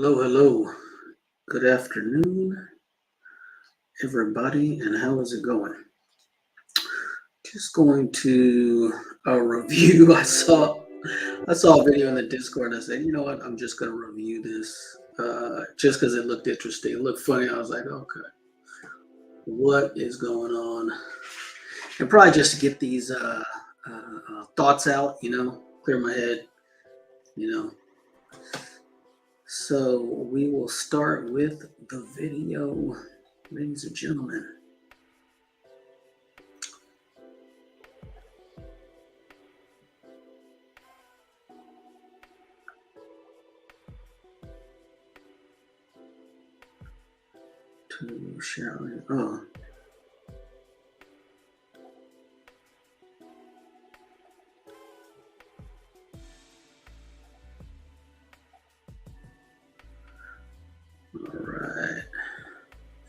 Hello, hello. Good afternoon, everybody, and how is it going? Just going to a review. I saw a video in the Discord. I said, you know what? I'm just going to review this just because it looked interesting. It looked funny. I was like, okay, what is going on? And probably just to get these thoughts out, clear my head, you know. So we will start with the video, ladies and gentlemen. To share. Oh, all right.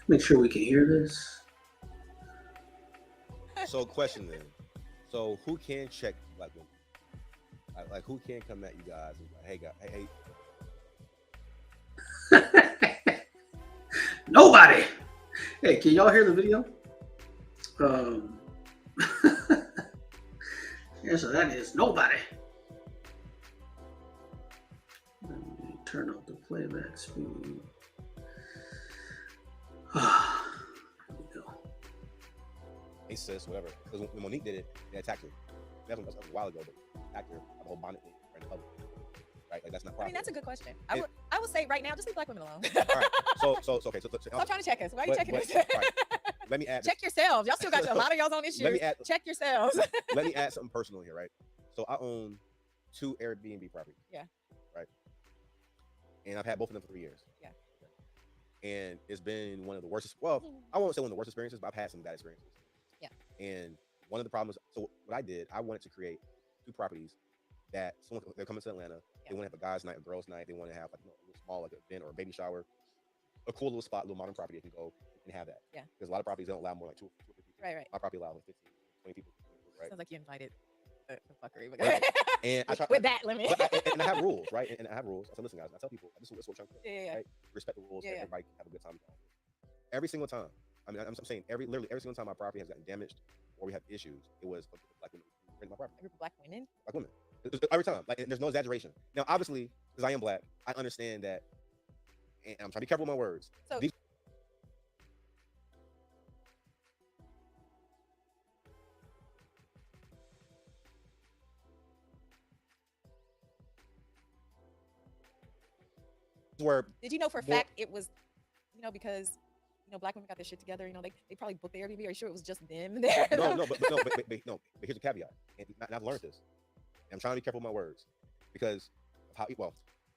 Make sure we can hear this. So, question then. So, who can check black women? Like who can come at you guys and be like, hey, guys, Nobody. Hey, can y'all hear the video? Um, answer that is nobody. Let me turn off the playback speed. There we go. hey sis, whatever. Because when Monique did it, they attacked her. That was a while ago, but attacked her on the whole bonnet thing in public. Right? Like that's not proper. I mean, that's a good question. I would say right now, just leave black women alone. All right. So okay. Stop trying to check us. Why are you checking us? Right. Let me add. Check yourselves. Y'all still got a lot of y'all's on issues. Check yourselves. Let me add something personal here, right? So I own 2 Airbnb properties. Yeah. Right. And I've had both of them for 3 years. Yeah. And it's been one of the worst. Well, I won't say one of the worst experiences, but I've had some bad experiences. Yeah. And one of the problems. So what I did, I wanted to create 2 properties that they're coming to Atlanta. Yeah. They want to have a guys' night, a girls' night. They want to have like a little small like event or a baby shower, a cool little spot, little modern property they can go and have that. Yeah. Because a lot of properties don't allow more like 2 or 3 people. Right. My property allows like 15, 20 people. Right. Sounds like you invited for fuckery. Right. And I try with that limit. And I have rules, right? And I have rules. I said, listen, guys, I tell people this is what we're trying to do. Yeah. Right? Respect the rules. Yeah. Everybody have a good time. Every single time. I mean, I'm saying literally every single time my property has gotten damaged or we have issues, it was a group of black women who rented my property. A group of black women? Black women. Every time. Like, there's no exaggeration. Now, obviously, because I am black, I understand that, and I'm trying to be careful with my words. So, where did you know for a fact it was, because black women got their shit together. They probably booked the Airbnb. Are you sure it was just them there? No. But here's a caveat, and I've learned this. And I'm trying to be careful with my words because of how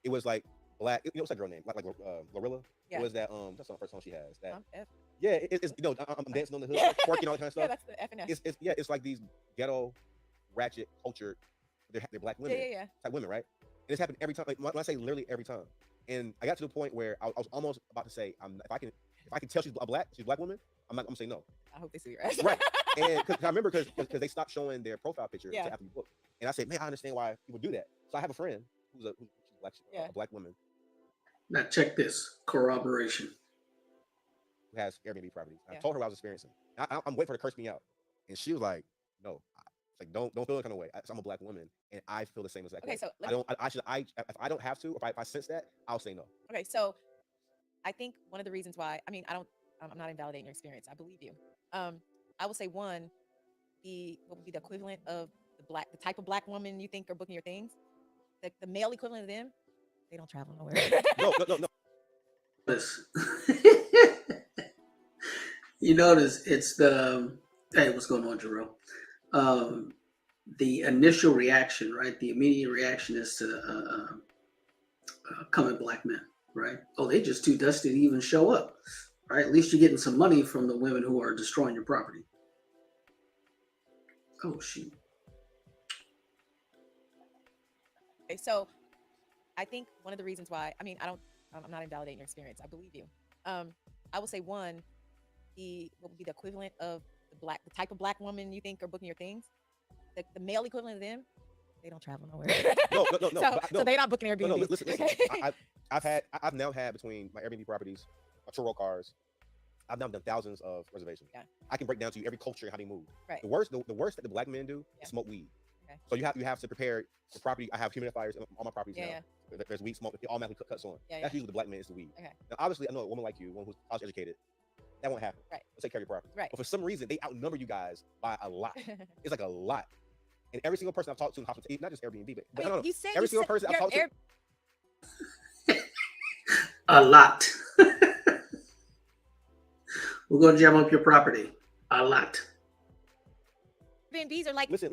it was like black. What's that girl name? Like Glorilla. Yeah. What was that? That's not the first song she has. That. F. Yeah, it's I'm dancing on the hood, twerking all that kind of stuff. Yeah, that's the F and F. It's like these ghetto, ratchet, cultured. They're black women. Yeah. Type women, right? And this happened every time. Like when I say literally every time. And I got to the point where I was almost about to say, if I can tell she's a black woman, I'm gonna say no. I hope they see your ass. Right. And because I remember because they stopped showing their profile picture Yeah. after you book. And I said, man, I understand why people do that. So I have a friend who's a black woman Now check this corroboration. who has Airbnb properties. Yeah. I told her what I was experiencing. I'm waiting for her to curse me out, and she was like, no. Like don't feel that kind of way. I'm a black woman, and I feel the same as that. Okay, so if I don't have to, if I sense that, I'll say no. Okay, so I think one of the reasons why I'm not invalidating your experience. I believe you. I would say one, what would be the equivalent of the type of black woman you think are booking your things? The male equivalent of them, they don't travel nowhere. No. This. You notice it's the hey, what's going on, Jerome? The initial reaction, right? The immediate reaction is to coming black men, right? Oh, they just too dusty to even show up, right? At least you're getting some money from the women who are destroying your property. Oh, shoot. Okay, so I think one of the reasons why I'm not invalidating your experience. I believe you. I would say one, what would be the equivalent of the type of black woman you think are booking your things? The male equivalent of them, they don't travel nowhere. No. So they're not booking Airbnb. No, listen. I've now had between my Airbnb properties, my Turo cars, I've now done thousands of reservations. Yeah. I can break down to you every culture and how they move. Right. The worst that the black men do Yeah. is smoke weed. Okay. So you have to prepare the property. I have humidifiers in all my properties Yeah, now. There's weed smoke. It automatically cuts on. Yeah, That's yeah. usually the black man is the weed. Okay. Now, obviously, I know a woman like you, one who's college educated, that won't happen. Right. They'll take care of your property. Right. But for some reason, they outnumber you guys by a lot. It's like a lot. And every single person I've talked to in hospitality, not just Airbnb, but Wait, I don't know. you said Every you single said person I've your talked to. A lot. We're gonna jam up your property. A lot. Airbnbs are like Listen.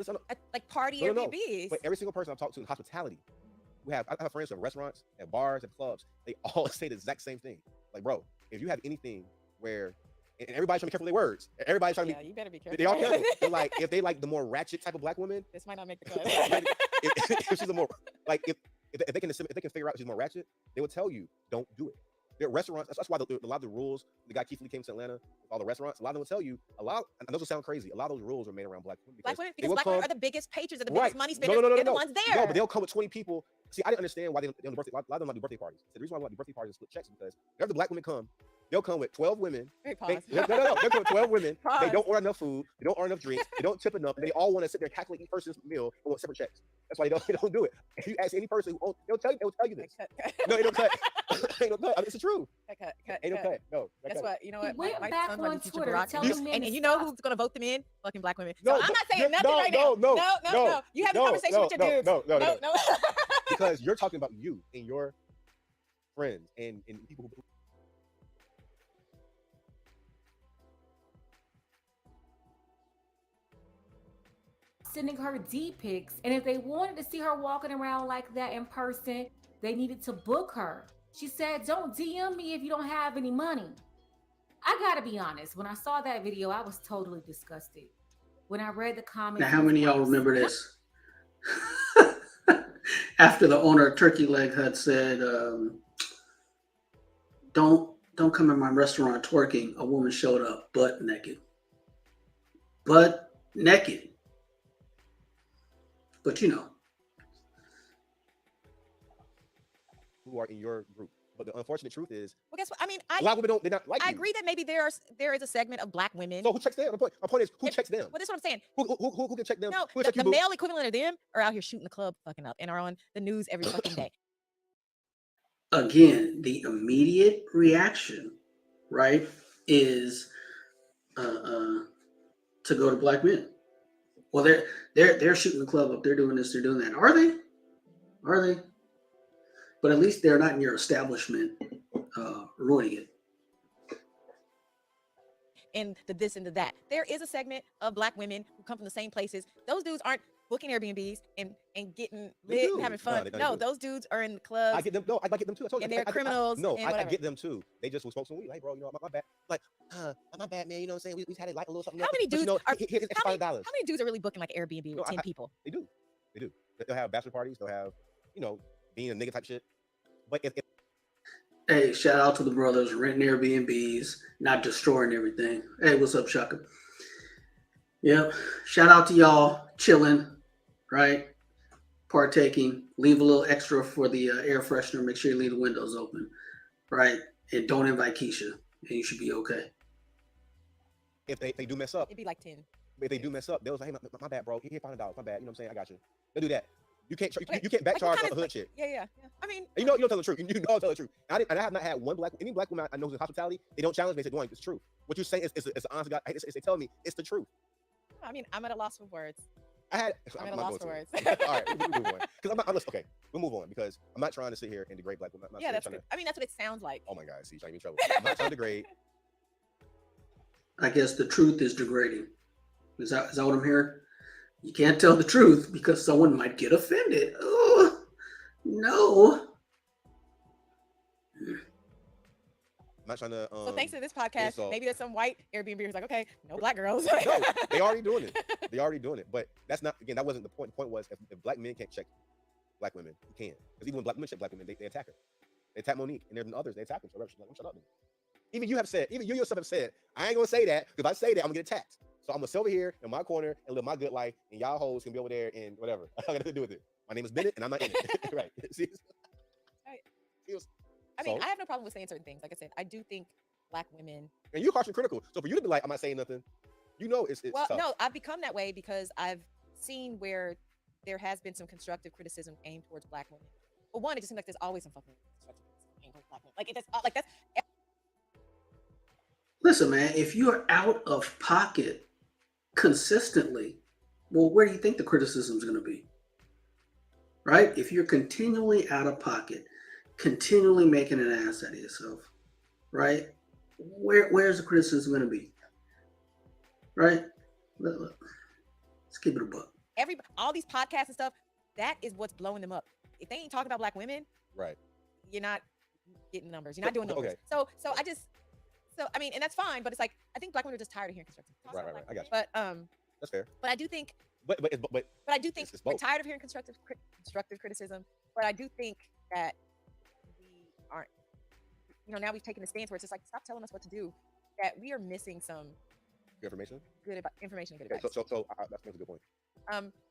like party No, no, no. Airbnbs. But every single person I've talked to in hospitality, I have friends in restaurants, at bars, at clubs. They all say the exact same thing. Like, bro, if you have anything where, and everybody's trying to be careful with their words. Everybody's trying to Yeah, you better be be. careful. They all careful. They're like, if they like the more ratchet type of black woman, This might not make the cut. if she's a more like if they can figure out she's more ratchet, they will tell you don't do it. There are restaurants. That's why a lot of the rules. The guy Keith Lee came to Atlanta with all the restaurants. A lot of them will tell you and those will sound crazy. A lot of those rules are made around black women. Black women, they because will black women come- are the biggest patrons, are the Right. biggest money No, spenders. no, no, They're no, the ones there. No, but they'll come with 20 people. See, I didn't understand why they don't do birthday. A lot of them like do birthday parties. So the reason why I like do birthday parties and split checks is because whenever the black women come, they'll come with 12 women. Wait, They, pause. no, they'll come with 12 women. They Pause. don't order enough food. They don't order enough drinks. They don't tip enough. And they all want to sit there and calculate each person's meal and want separate checks. That's why they don't do it. If you ask any person who owns, they'll tell you this. Cut. No, they don't cut. They don't cut. I mean, it's the truth. Cut. Ain't no cut. No. Guess cut. what? You know what? He went My back son might on be teaching Twitter Barack. telling And, men to and you know stop. who's gonna vote them in? Fucking black women. No, So I'm not saying nothing no, right no, now. no, No. You have a conversation with your dudes. No. No. Because you're talking about you and your friends and people who. Sending her D pics, and if they wanted to see her walking around like that in person, they needed to book her. She said, "Don't DM me if you don't have any money." I gotta be honest, when I saw that video, I was totally disgusted. When I read the comments, Now, how many of y'all remember this? After the owner of Turkey Leg Hut said, "Don't come in my restaurant twerking," a woman showed up butt naked. Butt naked. But you know, Who are in your group. But the unfortunate truth is, Well, guess what? I mean, a lot of women they're not like I you. agree that maybe there is a segment of black women. So who checks them? My point is, who checks them? Well, this is what I'm saying. Who can check them? No, Who the check you, boo? male equivalent of them are out here shooting the club fucking up and are on the news every fucking day. again, the immediate reaction, right, is to go to black men. Well, they're shooting the club up. They're doing this. They're doing that. Are they? Are they? But at least they're not in your establishment ruining it. And the this and the that. There is a segment of black women who come from the same places. Those dudes aren't booking Airbnbs and getting They lit do. and having No, fun. they No, do. those dudes are in the clubs. I get them. No, I get them too. I told you. And they're criminals No, and I whatever. get them too. They just will smoke some weed. Like, bro, you know, my bad. Like, my bad, man. You know what I'm saying? We had it like a little something. How else, many but, you dudes know, are- here's how $5. How many dudes are really booking like Airbnb with No, 10 people? They do. They'll have bachelor parties. They'll have, you know, being a nigga type shit. But if Hey, shout out to the brothers renting Airbnbs, not destroying everything. Hey, what's up, Shaka? Yep. Shout out to y'all chilling, right? Partaking. Leave a little extra for the air freshener. Make sure you leave the windows open, right? And don't invite Keisha, and you should be okay. they do mess up, It'd be like 10. if they do mess up, they'll say, hey, my bad, bro. Here, $500. My bad. You know what I'm saying? I got you. They'll do that. You can't Okay, you can't back like, what charge kind off the of- hood shit. Yeah. I mean, And you know tell the truth. You know I'll tell the truth. And I have not had any black woman I know who's in hospitality. They don't challenge me. They say, Dwayne, it's true. What you're saying is honest to God. They tell me it's the truth. I'm at a loss for words. I had. I'm at a not loss going for to. words. All right, we'll move on. Because okay, we'll move on because I'm not trying to sit here and degrade black women. I'm not Yeah, sitting here that's trying good. I mean, that's what it sounds like. Oh my God, see, trying to be in trouble. I'm not trying to degrade. I guess the truth is degrading. Is that what I'm hearing? You can't tell the truth because someone might get offended. Oh, no. I'm not trying to. So thanks to this podcast, so- maybe there's some white Airbnb who's like, okay, no black girls. No, they already doing it. They already doing it. But that's not. Again, that wasn't the point. The point was if black men can't check black women, you can. Because even when black women check black women, they attack her. They attack Monique, and there's others. They attack them. Shut up. Even you yourself have said, I ain't gonna say that because if I say that, I'm gonna get attacked. So I'm gonna sit over here in my corner and live my good life, and y'all hoes can be over there and whatever. I got nothing to do with it. My name is Bennett, and I'm not in it. Right? See? Right. I mean, So? I have no problem with saying certain things. Like I said, I do think black women. And you're harsh and critical. So for you to be like, I'm not saying nothing, you know, it's Well, tough. no, I've become that way because I've seen where there has been some constructive criticism aimed towards black women. Well, one, it just seems like there's always some fucking constructive criticism aimed towards black women. Like that's Listen, man, if you're out of pocket consistently, well, where do you think the criticism is going to be? Right? If you're continually out of pocket, continually making an ass out of yourself, right? Where's the criticism going to be? Right? Let's keep it a buck. all these podcasts and stuff. That is what's blowing them up. If they ain't talking about black women, Right. you're not getting numbers. You're not doing numbers. Okay. So I mean, and that's fine. But it's like I think black women are just tired of hearing constructive. Right. I got you. But That's fair. but I do think But I do think it's we're both. tired of hearing constructive criticism. But I do think that we aren't. Now we've taken a stance where it's just like stop telling us what to do. That we are missing some good information. good information and good Okay, advice. so that's a good point.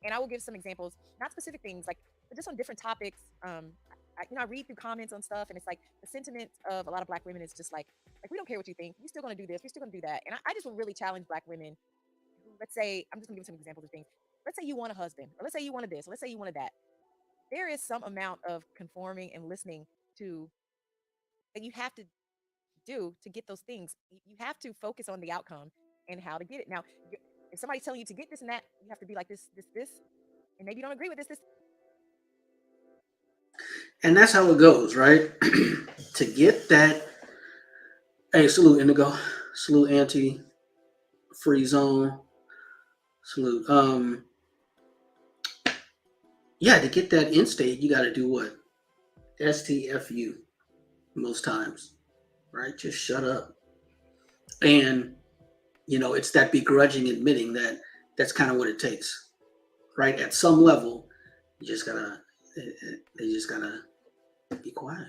And I will give some examples, not specific things, like but just on different topics. I read through comments on stuff, and it's like the sentiment of a lot of black women is just like we don't care what you think. We're still going to do this. We're still going to do that. And I just would really challenge black women. Let's say I'm just going to give some examples of things. Let's say you want a husband, or let's say you wanted this, or let's say you wanted that. There is some amount of conforming and listening to that you have to do to get those things. You have to focus on the outcome and how to get it. Now, if somebody's telling you to get this and that, you have to be like this, and maybe you don't agree with this. And that's how it goes, right? To get that, hey, salute Indigo, salute Anti, Free Zone, salute. Yeah, to get that in state, you got to do what? STFU most times, right? Just shut up. And, it's that begrudging admitting that that's kind of what it takes, right? At some level, you just gotta, they just gotta be quiet.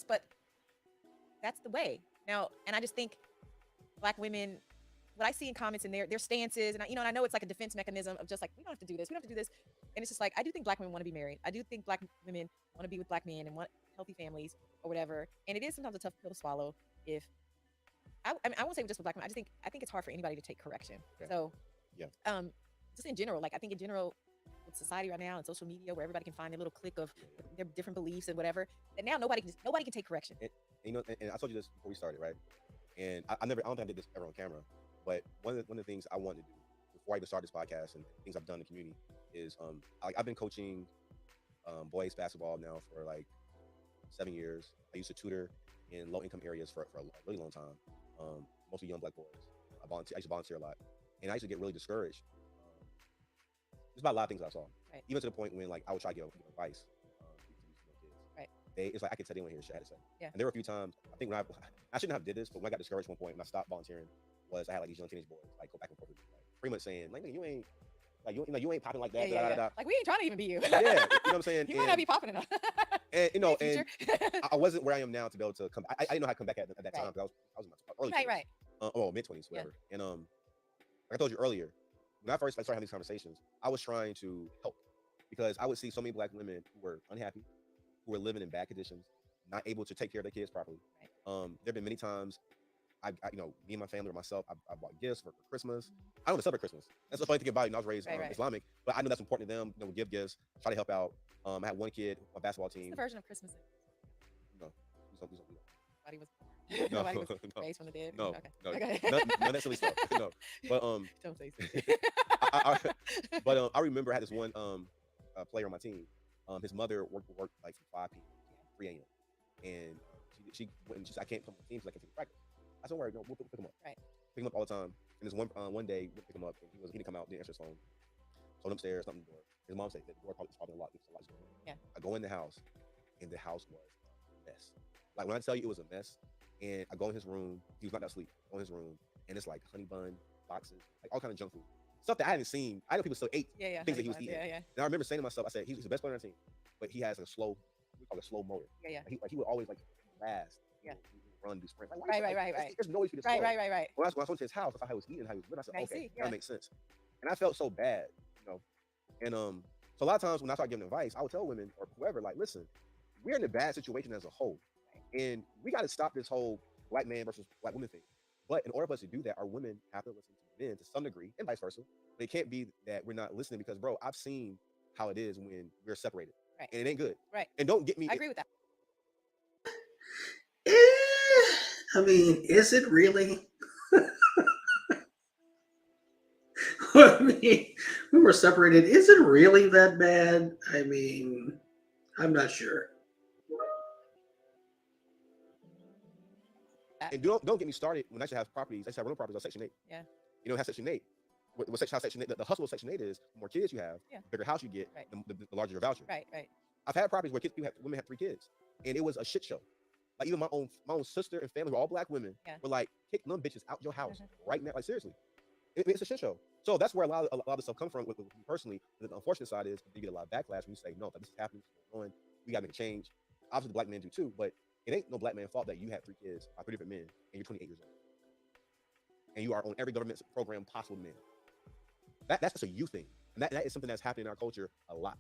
But that's the way now. And I just think black women, what I see in comments and their stances, and I know it's like a defense mechanism of just like we don't have to do this, and it's just like I do think black women want to be married. I do think black women want to be with black men and want healthy families or whatever. And it is sometimes a tough pill to swallow. If I won't say just with black women, I think it's hard for anybody to take correction. Okay. So Yeah. Just in general, I think in general with society right now and social media where everybody can find their little clique of their different beliefs and whatever, that now nobody can take correction. And I told you this before we started, right? And I don't think I did this ever on camera, but one of the things I wanted to do before I even started this podcast and things I've done in the community is I've been coaching boys basketball now for like 7 years. I used to tutor in low income areas for a really long time, mostly young black boys. I used to volunteer a lot, and I used to get really discouraged. There's about a lot of things I saw, Right. even to the point when I would try to give advice to these kids. Right. It's like I could tell anyone here what I had to say. Yeah. And there were a few times I think when I shouldn't have did this, but when I got discouraged at one point when I stopped volunteering, was I had like these young teenage boys go back and forth with me, pretty much saying like you ain't you ain't popping like that. Yeah. Like we ain't trying to even be you. Yeah, you know what I'm saying? You might not be popping enough. And Hey, and future. I wasn't where I am now to be able to come. I didn't know how to come back at that Right. time because I was in my early right. 20s, mid 20s, whatever. And like I told you earlier, when I first started having these conversations, I was trying to help because I would see so many black women who were unhappy, who were living in bad conditions, not able to take care of their kids properly. Right. There have been many times me and my family or myself, I bought gifts for Christmas. I don't celebrate Christmas. That's the funny thing about it. I was raised Right. Islamic, but I know that's important to them. We give gifts, try to help out. I had one kid on my basketball It's team. the version of Christmas. No, we don't do Nobody was that. nobody was No, raised from the dead. no, Okay. no, Okay. none of that silly stuff. No, but Don't say I remember I had this one player on my team. His mother worked like from 5 p.m. to 3 a.m. And she went and she said, I can't come on the team because I can't take practice. I said, no, we'll pick him up. Right. Pick him up all the time. And this one day we pick him up and he didn't come out, didn't answer his phone. So I went upstairs, nothing in the door. His mom said the door is probably locked. There's a lot going on. Yeah. I go in the house and the house was a mess. Like when I tell you it was a mess, and I go in his room, he was knocked out asleep. Go in his room, and it's like honey bun boxes, like all kind of junk food, stuff that I hadn't seen. I know people still ate Yeah. things that he was honey eating. buns, Yeah. And I remember saying to myself, I said, he's the best player on our team, but he has we call it a slow motor. Yeah. Like he would always last. Yeah. He would run, do sprints. Like, Right. There's no way for this. Right. When I went to his house, I saw how he was eating, how he was living. I said, Now you okay, see, yeah. that makes sense. And I felt so bad, And So a lot of times when I start giving advice, I would tell women or whoever, like, listen, we're in a bad situation as a whole, and we got to stop this whole black man versus black woman thing. But in order for us to do that, our women have to listen to men to some degree, and vice versa. But it can't be that we're not listening because, bro, I've seen how it is when we're separated, Right. and it ain't good. Right. And don't get me. I agree with that. I mean, is it really? I mean, we were separated. Is it really that bad? I mean, I'm not sure. And don't get me started when I should have properties. I should have rental properties on Section 8. Yeah. You know, have Section 8. How Section 8, the hustle of Section 8 is the more kids you have, Yeah. the bigger house you get, Right. the larger your voucher. Right. Right. I've had properties where women had 3 kids, and it was a shit show. Like even my own sister and family were all black women. Yeah. Were like, kick them bitches out your house right now. Like seriously, it's a shit show. So that's where a lot of the stuff comes from. With me personally, the unfortunate side is you get a lot of backlash when you say no, this is happening, this is going on. We got to make a change. Obviously, the black men do too, but it ain't no black man's fault that you had 3 kids by 3 different men and you're 28 years old, and you are on every government program possible to men. That's just a you thing, and that is something that's happening in our culture a lot,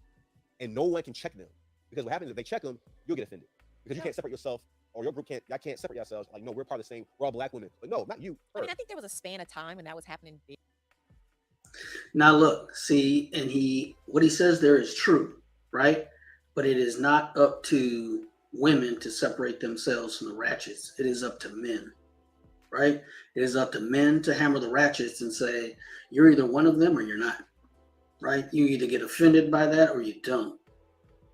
and no one can check them because what happens if they check them, you'll get offended because you can't separate yourself. Or your group can't separate yourselves. Like, no, we're part of the same, we're all black women. But no, not you. I mean, I think there was a span of time when that was happening. Now look, see, and what he says there is true, right? But it is not up to women to separate themselves from the ratchets. It is up to men, right? It is up to men to hammer the ratchets and say, you're either one of them or you're not, right? You either get offended by that or you don't,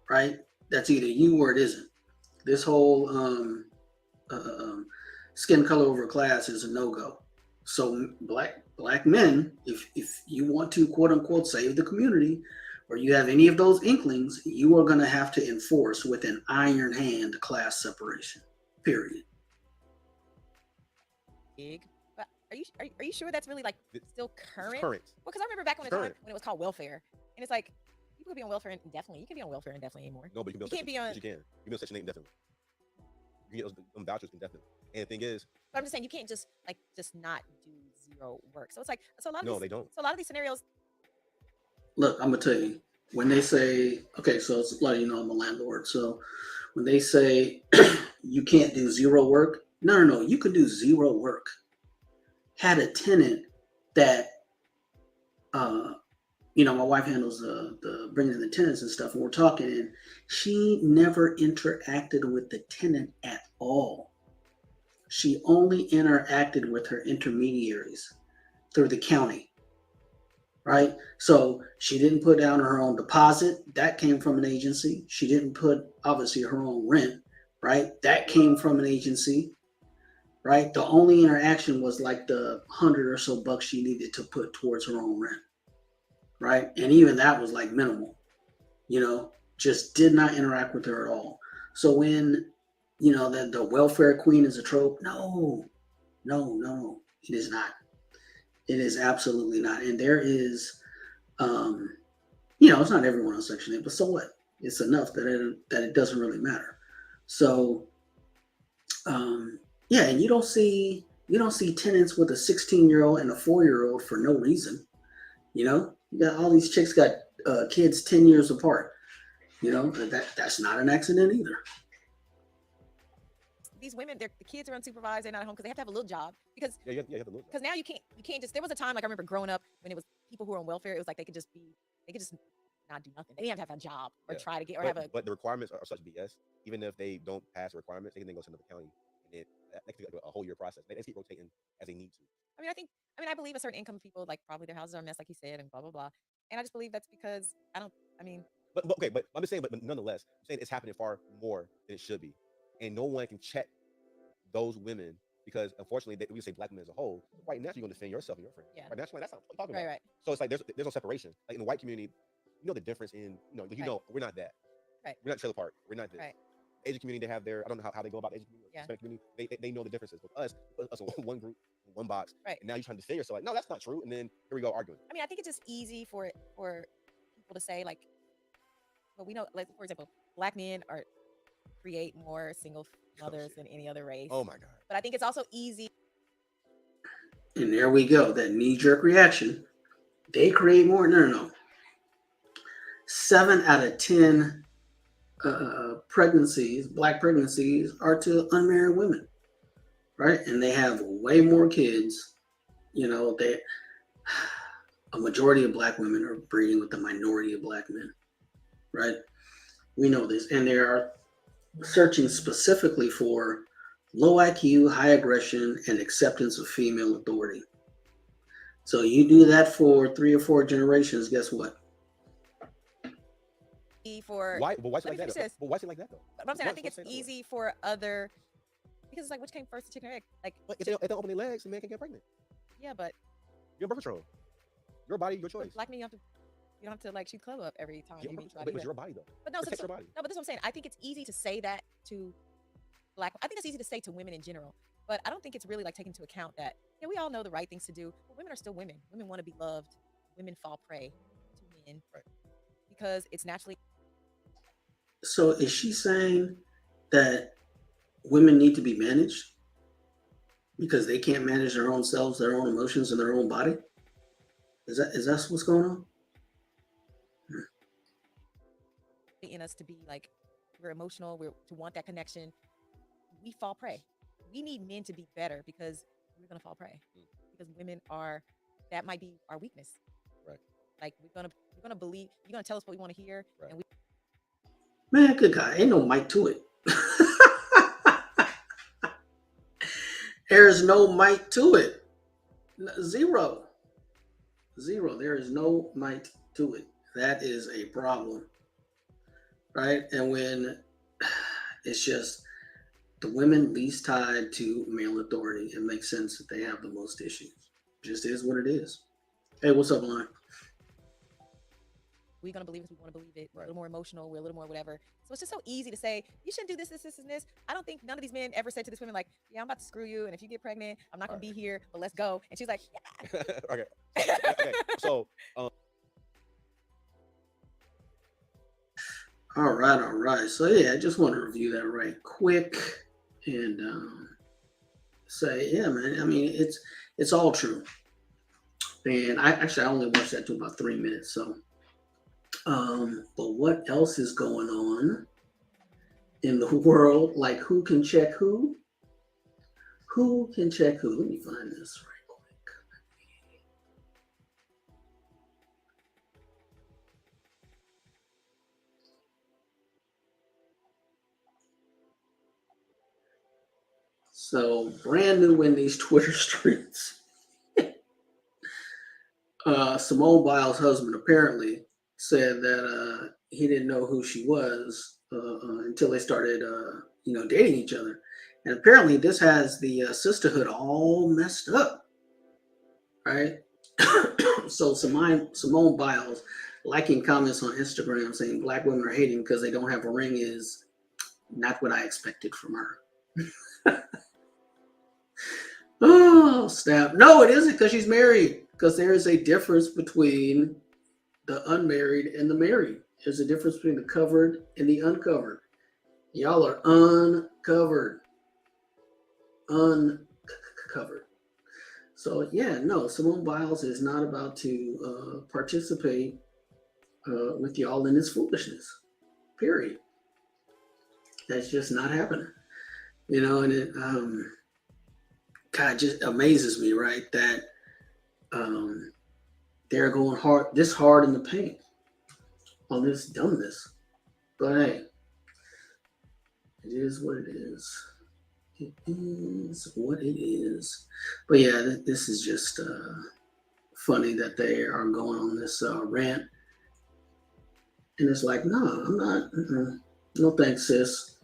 right? That's either you or it isn't. This whole skin color over class is a no-go. So black men, if you want to quote unquote save the community, or you have any of those inklings, you are going to have to enforce with an iron hand class separation. Period. Big, but are you sure that's really like still current? Current. Well, because I remember back when the time Current. when it was called welfare, and it's like people could be on welfare indefinitely. You can be on welfare indefinitely anymore. No, but you can't be on. You can be on Section 8 indefinitely. You get them vouchers indefinitely. And the thing is, But I'm just saying you can't just not do zero work. So it's like so a lot of no, these, they don't. So a lot of these scenarios. Look, I'm gonna tell you, when they say, okay, so it's a lot of I'm a landlord. So when they say you can't do zero work, no, you could do zero work. Had a tenant that my wife handles the bringing in the tenants and stuff, and we're talking, and she never interacted with the tenant at all. She only interacted with her intermediaries through the county, right? So she didn't put down her own deposit. That came from an agency. She didn't put, obviously, her own rent, right? That came from an agency, right? The only interaction was like the $100 or so she needed to put towards her own rent, right? And even that was like minimal, just did not interact with her at all. So when that the welfare queen is a trope. No, it is not. It is absolutely not. And there is, it's not everyone on Section 8, but so what? It's enough that it doesn't really matter. So, and you don't see tenants with a 16-year-old and a 4-year-old for no reason. You got all these chicks got kids 10 years apart. That's not an accident either. These women, the kids are unsupervised. They're not at home because they have to have a little job. Because you have to look. Because now you can't just. There was a time, like I remember growing up when it was people who were on welfare. It was like they could just not do nothing. They didn't have to have a job or try to get or have a. But the requirements are such BS. Even if they don't pass the requirements, they can then go to another county, and that could be a whole year process. They keep rotating as they need to. I believe a certain income of people, like probably their houses are a mess, like you said, and blah blah blah. And I just believe that's because But okay, but I'm just saying, but nonetheless, I'm saying it's happening far more than it should be, and no one can check those women because unfortunately, we say black men as a whole. Right now, you're going to defend yourself and your friend. Yeah. Right now, that's not what I'm talking about. Right. So it's like there's no separation. Like in the white community, the difference in we're not that. Right. We're not trailer park. We're not this. Right. Asian community, they have their, I don't know how they go about the Asian community, Yeah. Hispanic community. They know the differences. With us in one group, in one box. Right. And now you're trying to defend yourself. Like, no, that's not true. And then here we go arguing. I think it's just easy for people to say, like, well, we know, like, for example, black men create more single mothers than any other race. Oh my God. But I think it's also easy. And there we go. That knee-jerk reaction. They create more. No. 7 out of 10 pregnancies, black pregnancies, are to unmarried women, right? And they have way more kids. You know, a majority of black women are breeding with the minority of black men, right? We know this, and they are searching specifically for low IQ, high aggression, and acceptance of female authority. So you do that for 3 or 4 generations, guess what? For Why? But why is it let like me that? finish Though? this. But why is it like that though? But I'm saying I Why- think why it's say that? easy for other because it's like which came first, the chicken or egg? Like But if they don't open their legs, the man can get pregnant. yeah, but You're on birth control. Your body, your choice. black men you don't have to like shoot club up every time Yeah, you but meet somebody. it's either. your body though. But no, so, Protect so- your body. no, but that's what I'm saying. I think it's easy to say that to black. I think it's easy to say to women in general, but I don't think it's really like taking into account that yeah, we all know the right things to do, but women are still women. Women want to be loved. Women fall prey to men Right. because it's naturally. So is she saying that women need to be managed because they can't manage their own selves, their own emotions, and their own body? Is that what's going on? In us to be like we're emotional, we're to want that connection. We fall prey. We need men to be better because we're gonna fall prey. Because women are that might be our weakness. Right. Like we're gonna believe you're gonna tell us what we want to hear, Right. and we Man, good guy. Ain't no mic to it. There's no mic to it. Zero. There is no mic to it. That is a problem. Right? And when it's just the women least tied to male authority, it makes sense that they have the most issues. Just is what it is. Hey, what's up, Lauren? we're gonna believe it. We want to believe it. We're a Right. little more emotional. We're a little more whatever. So it's just so easy to say you shouldn't do this, and this. I don't think none of these men ever said to this woman like, "Yeah, I'm about to screw you, and if you get pregnant, I'm not gonna be here, but let's go." And she's like, "Yeah." Okay. Okay. So All right. So yeah, I just want to review that right quick and say, yeah, man. I mean, it's all true. And I only watched that to about 3 minutes. So, but what else is going on in the world? Like, who can check who? Who can check who? Let me find this right quick. So, brand new in these Twitter streets. Simone Biles' husband apparently said that he didn't know who she was until they started, dating each other. And apparently, this has the sisterhood all messed up, right? So Simone Biles liking comments on Instagram saying black women are hating because they don't have a ring is not what I expected from her. Oh, snap. No, it isn't because she's married. Because there is a difference between the unmarried and the married. There's a difference between the covered and the uncovered. Y'all are uncovered. Uncovered. So, yeah, no, Simone Biles is not about to participate with y'all in this foolishness. Period. That's just not happening. And it God just amazes me, right? That they're going hard in the paint on this dumbness. But hey, it is what it is. It is what it is. But yeah, this is just funny that they are going on this rant. And it's like, no, I'm not. No thanks, sis.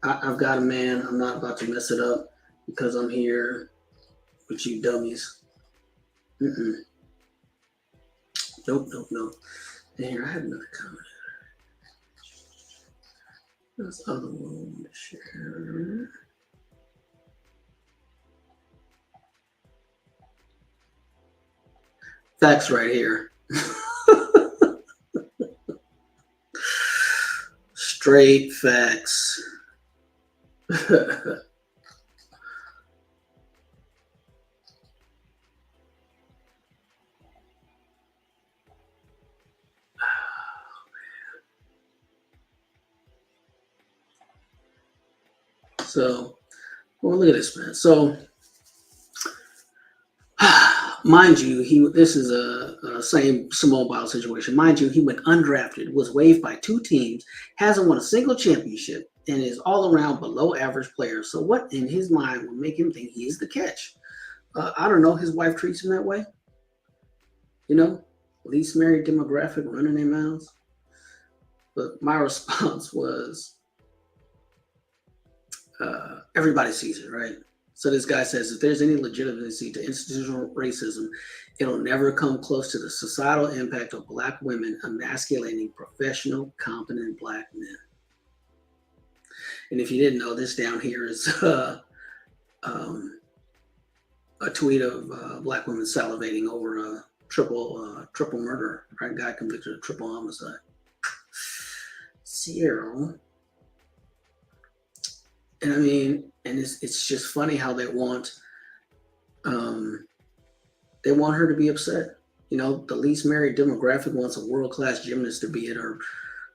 I've got a man. I'm not about to mess it up because I'm here with you dummies. Nope. And here, I have another comment. This other one to share. Facts right here. Straight facts. So, well, look at this, man. So, mind you, this is a same Simone Biles situation. Mind you, he went undrafted, was waived by 2 teams, hasn't won a single championship, and is all around below average player. So, what in his mind would make him think he is the catch? I don't know. His wife treats him that way. You know, least married demographic running their mouths. But my response was, everybody sees it, right? So this guy says, if there's any legitimacy to institutional racism, it'll never come close to the societal impact of Black women emasculating professional, competent Black men. And if you didn't know, this down here is a tweet of Black women salivating over a triple murder, right? Guy convicted of triple homicide. Zero. And I mean, and it's just funny how they want her to be upset. You know, the least married demographic wants a world-class gymnast to be at her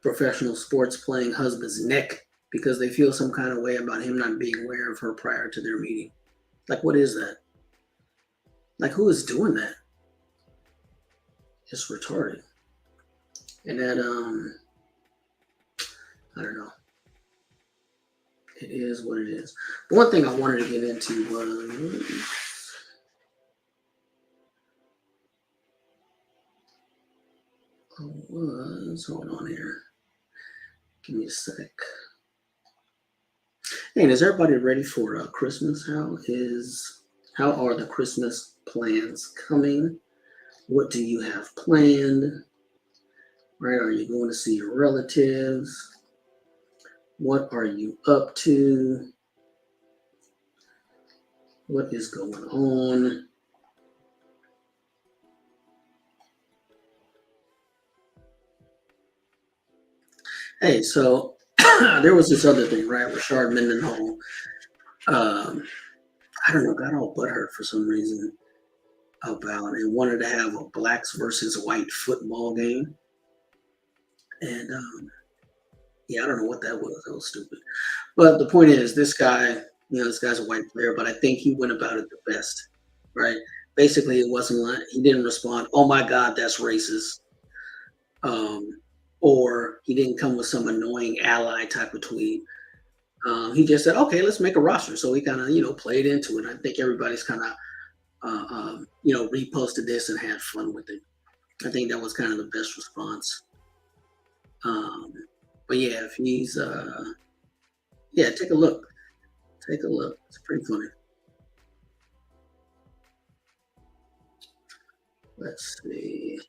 professional sports playing husband's neck because they feel some kind of way about him not being aware of her prior to their meeting. Like, what is that? Like, who is doing that? It's retarded. And that, I don't know. It is what it is. But one thing I wanted to get into was hold on here. Give me a sec. Hey, and is everybody ready for Christmas? How are the Christmas plans coming? What do you have planned? Right? Are you going to see your relatives? What are you up to? What is going on? Hey, so there was this other thing, right? Rashard Mendenhall, I don't know, got all butthurt for some reason about and wanted to have a blacks versus white football game. And yeah, I don't know what that was. That was stupid. But the point is, this guy, this guy's a white player, but I think he went about it the best, right? Basically, it wasn't like he didn't respond, "Oh my God, that's racist," or he didn't come with some annoying ally type of tweet. He just said, "Okay, let's make a roster." So he kind of, played into it. I think everybody's kind of, reposted this and had fun with it. I think that was kind of the best response. But yeah, if he's, take a look. Take a look. It's pretty funny. Let's see.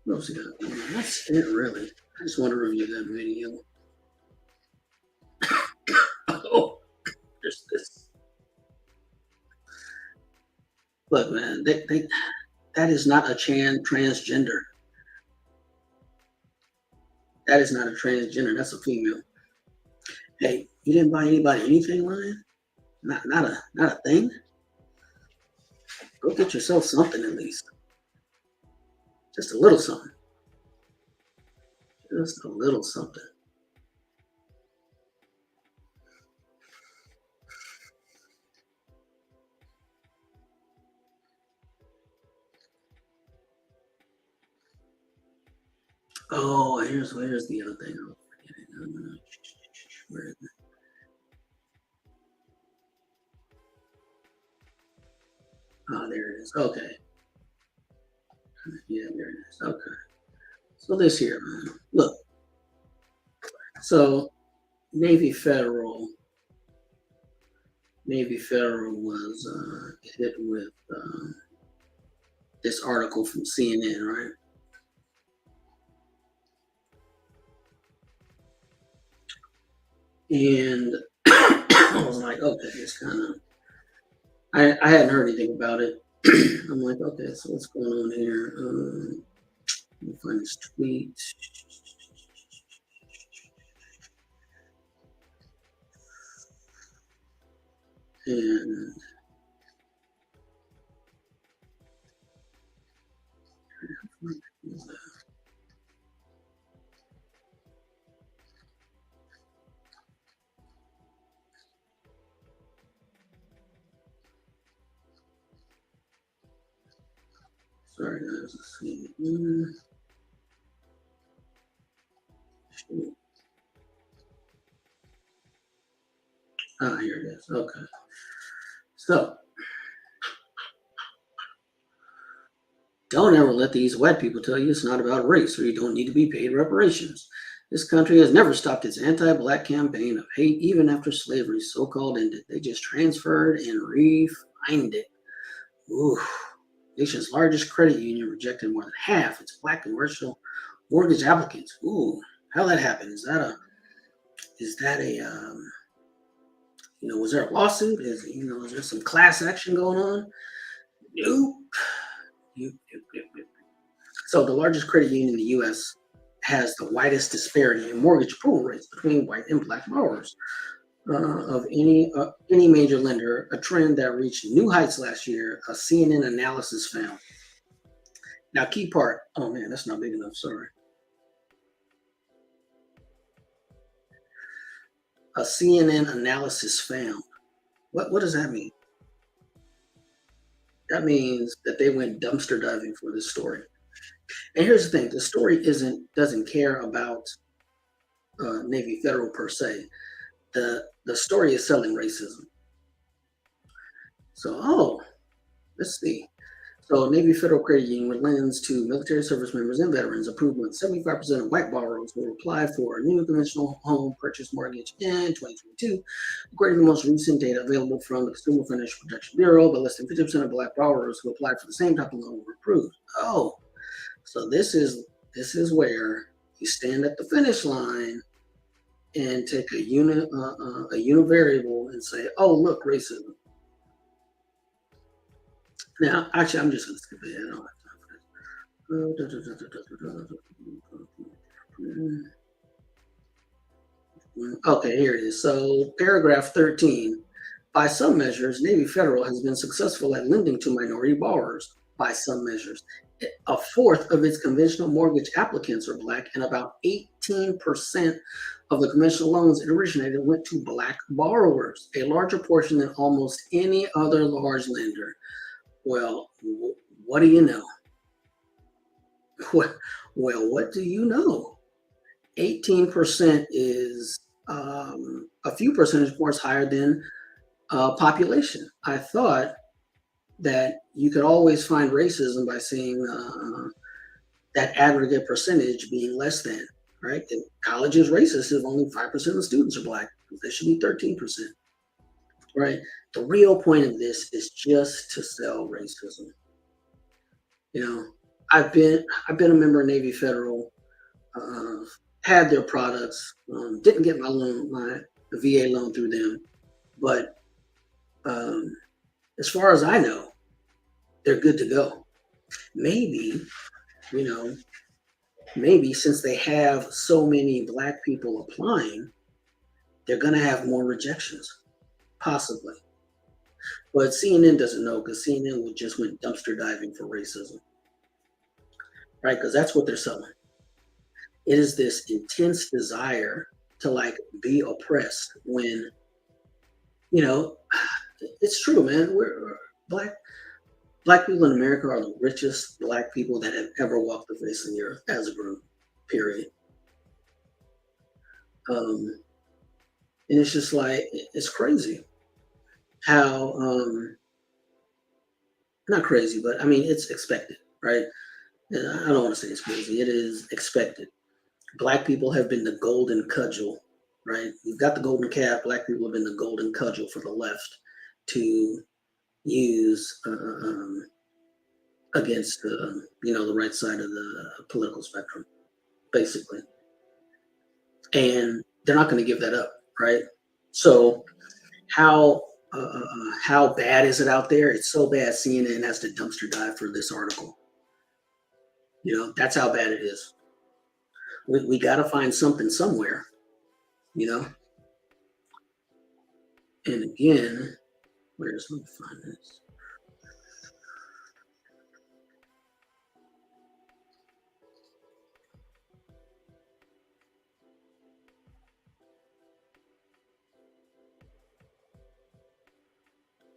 What else we got? That's it, really. I just want to review that video. Oh, there's this. Look, man, that is not a transgender. That is not a transgender. That's a female. Hey, you didn't buy anybody anything, Ryan? Not a thing. Go get yourself something at least. Just a little something. Just a little something. Oh, here's the other thing I was forgetting. Where is it? Oh, there it is. Okay. Yeah, there it is. Okay. So this here, man. Look. So Navy Federal was hit with this article from CNN, right? And I was like, okay, it's kind of, I hadn't heard anything about it. I'm like, okay, so what's going on here? Let me find this tweet. And Sorry, guys. Let's see. Shoot. Ah, here it is. Okay. So, don't ever let these white people tell you it's not about race or you don't need to be paid reparations. This country has never stopped its anti-black campaign of hate even after slavery so-called ended. They just transferred and refined it. Ooh. Nation's largest credit union rejected more than half its black commercial mortgage applicants. Ooh, how that happened? Is that a was there a lawsuit? Is there some class action going on? Nope. So the largest credit union in the U.S. has the widest disparity in mortgage approval rates between white and black borrowers of any major lender, a trend that reached new heights last year, a CNN analysis found. Now, key part. Oh man, that's not big enough. Sorry. A CNN analysis found. What does that mean? That means that they went dumpster diving for this story. And here's the thing: the story doesn't care about Navy Federal per se. The story is selling racism. So, let's see. So, Navy Federal Credit Union lends to military service members and veterans, approved with 75% of white borrowers who applied for a new conventional home purchase mortgage in 2022, according to the most recent data available from the Consumer Financial Protection Bureau. But less than 50% of black borrowers who applied for the same type of loan were approved. Oh, so this is where you stand at the finish line and take a univariable and say, oh, look, racism. Now, actually, I'm just going to skip ahead. I don't have time for this. Okay, here it is. So, paragraph 13. By some measures, Navy Federal has been successful at lending to minority borrowers. By some measures, a fourth of its conventional mortgage applicants are black, and about 18% of the conventional loans it originated went to black borrowers, a larger portion than almost any other large lender. Well, what do you know? Well, what do you know? 18% is a few percentage points higher than population. I thought that you could always find racism by seeing that aggregate percentage being less than, right? And college is racist if only 5% of the students are black. There should be 13%, right? The real point of this is just to sell racism. I've been a member of Navy Federal, had their products, didn't get my VA loan through them, but as far as I know, they're good to go. Maybe since they have so many black people applying, they're going to have more rejections, possibly. But CNN doesn't know because CNN just went dumpster diving for racism, right? Because that's what they're selling. It is this intense desire to be oppressed when, it's true, man. We're black people in America are the richest black people that have ever walked the face of the earth as a group, period. And it's just it's crazy how, not crazy, but I mean, it's expected, right? And I don't want to say it's crazy. It is expected. Black people have been the golden cudgel, right? You've got the golden calf. Black people have been the golden cudgel for the left to use against the right side of the political spectrum, basically. And they're not going to give that up, right? So how bad is it out there? It's so bad CNN has to dumpster dive for this article. That's how bad it is. We got to find something somewhere, And again, let me find this.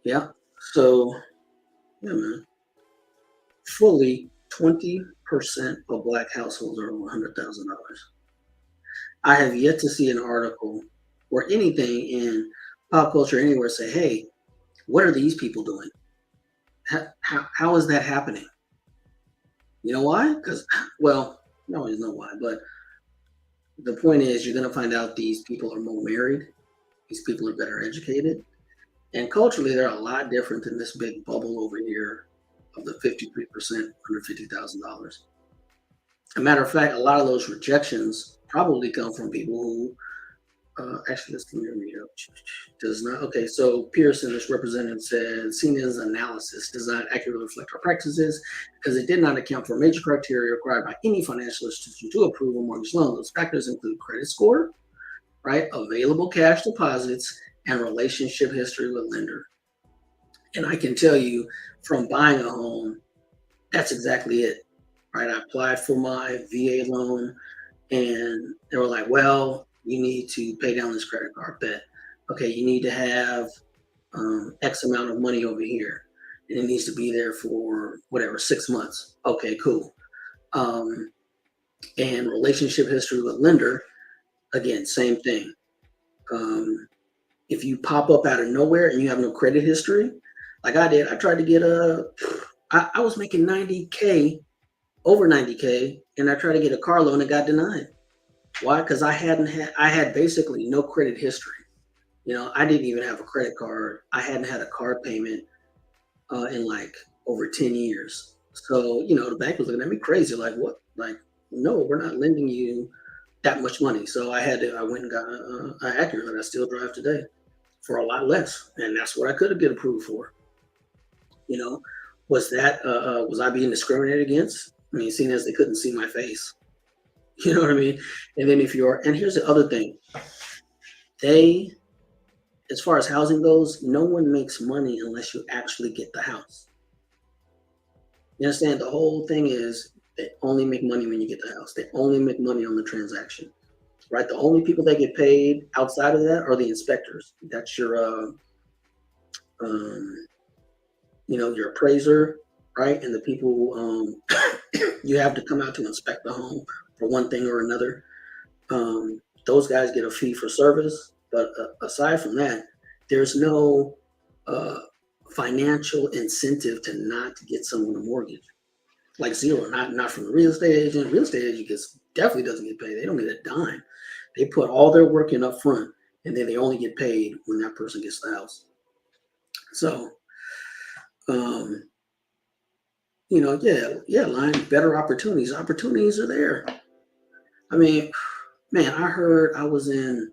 Yeah. So, yeah, man. fully 20% of Black households are over $100,000. I have yet to see an article or anything in pop culture anywhere say, hey, what are these people doing? How is that happening? You know why? Because, well, no one know why, but the point is you're going to find out these people are more married. These people are better educated. And culturally, they're a lot different than this big bubble over here of the 53% under $50,000. A matter of fact, a lot of those rejections probably come from people who, actually, let's let me read up. Does not, okay, so Pearson, this representative said, CNN's analysis does not accurately reflect our practices because it did not account for major criteria required by any financial institution to approve a mortgage loan. Those factors include credit score, right, available cash deposits, and relationship history with lender. And I can tell you from buying a home, that's exactly it, right? I applied for my VA loan and they were like, well, you need to pay down this credit card debt. Okay, you need to have X amount of money over here. And it needs to be there for whatever, 6 months. Okay, cool. And relationship history with lender, again, same thing. If you pop up out of nowhere and you have no credit history, like I did, I tried to get I was making 90K, over 90K, and I tried to get a car loan and got denied. Why? Because I had basically no credit history. You know, I didn't even have a credit card. I hadn't had a car payment in like over 10 years. So, you know, the bank was looking at me crazy, like, what? Like, no, we're not lending you that much money. So I went and got an Acura that I still drive today for a lot less. And that's what I could have get approved for. You know, was I being discriminated against? I mean, seeing as they couldn't see my face. You know what I mean? And then and here's the other thing. As far as housing goes, no one makes money unless you actually get the house. You understand? The whole thing is they only make money when you get the house. They only make money on the transaction, right? The only people that get paid outside of that are the inspectors. That's your, your appraiser, right? And the people you have to come out to inspect the home for one thing or another. Those guys get a fee for service. But aside from that, there's no financial incentive to not get someone a mortgage. Like zero, not from the real estate agent. Real estate agent definitely doesn't get paid. They don't get a dime. They put all their work in up front, and then they only get paid when that person gets the house. So, line better opportunities. Opportunities are there. I mean, man, I was in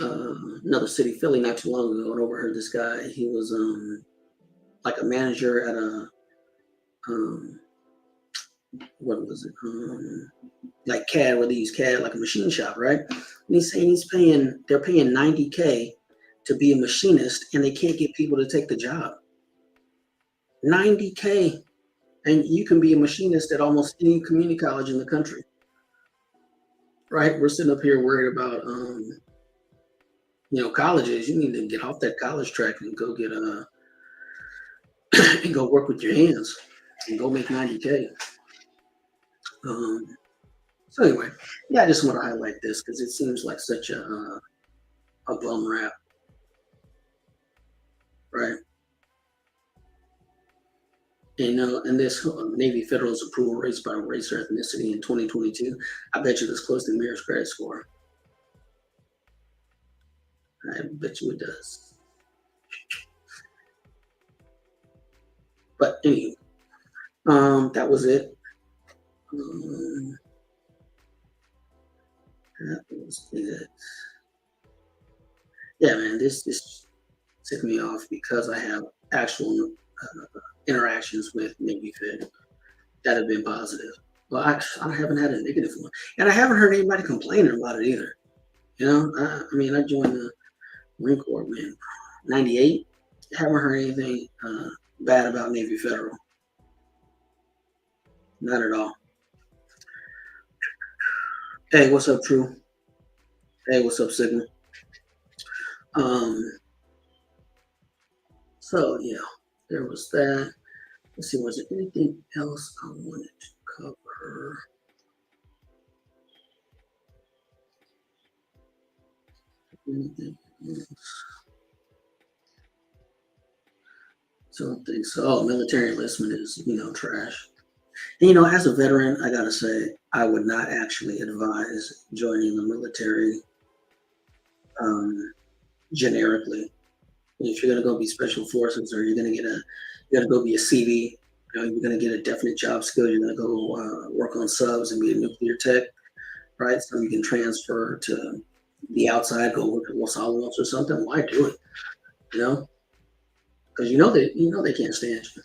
another city, Philly, not too long ago, and overheard this guy. He was like a manager at a what was it? Like CAD, where they use CAD, like a machine shop, right? And he's saying they're paying $90K to be a machinist, and they can't get people to take the job. $90K, and you can be a machinist at almost any community college in the country, right? We're sitting up here worried about colleges. You need to get off that college track and go get and go work with your hands and go make $90K. So anyway, yeah, I just want to highlight this because it seems like such a bum rap, right? And this Navy Federal's approval rates by race or ethnicity in 2022, I bet you this closely mirrors credit score. I bet you it does. But anyway, that was it. That was it. Yeah, man, this ticked me off because I have actual interactions with Navy Fed that have been positive. Well, I haven't had a negative one, and I haven't heard anybody complaining about it either. You know, I mean, I joined the Marine Corps, man, 98. Haven't heard anything bad about Navy Federal. Not at all. Hey, what's up, True? Hey, what's up, Sigma? So yeah, there was that. Let's see, was there anything else I wanted to cover? Anything else? So I don't think so. Oh, military enlistment is, trash. And, as a veteran, I gotta say, I would not actually advise joining the military generically. If you're gonna go be special forces, or you're gonna go be a CV, you're gonna get a definite job skill. You're gonna go work on subs and be a nuclear tech, right? So you can transfer to the outside, go work at Los Alamos or something. Why do it? Because they can't stand you,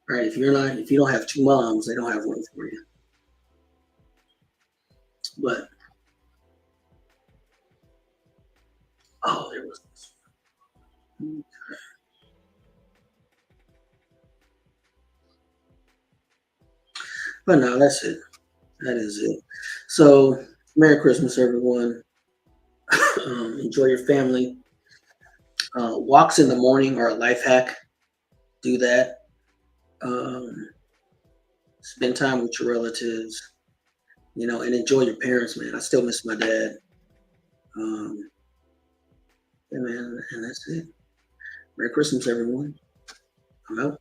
right? If you don't have two moms, they don't have one for you. But there was this. But no, that's it. That is it. So, Merry Christmas, everyone. Enjoy your family. Walks in the morning are a life hack. Do that. Spend time with your relatives, and enjoy your parents, man. I still miss my dad. Yeah, man, and that's it. Merry Christmas, everyone. I'm out.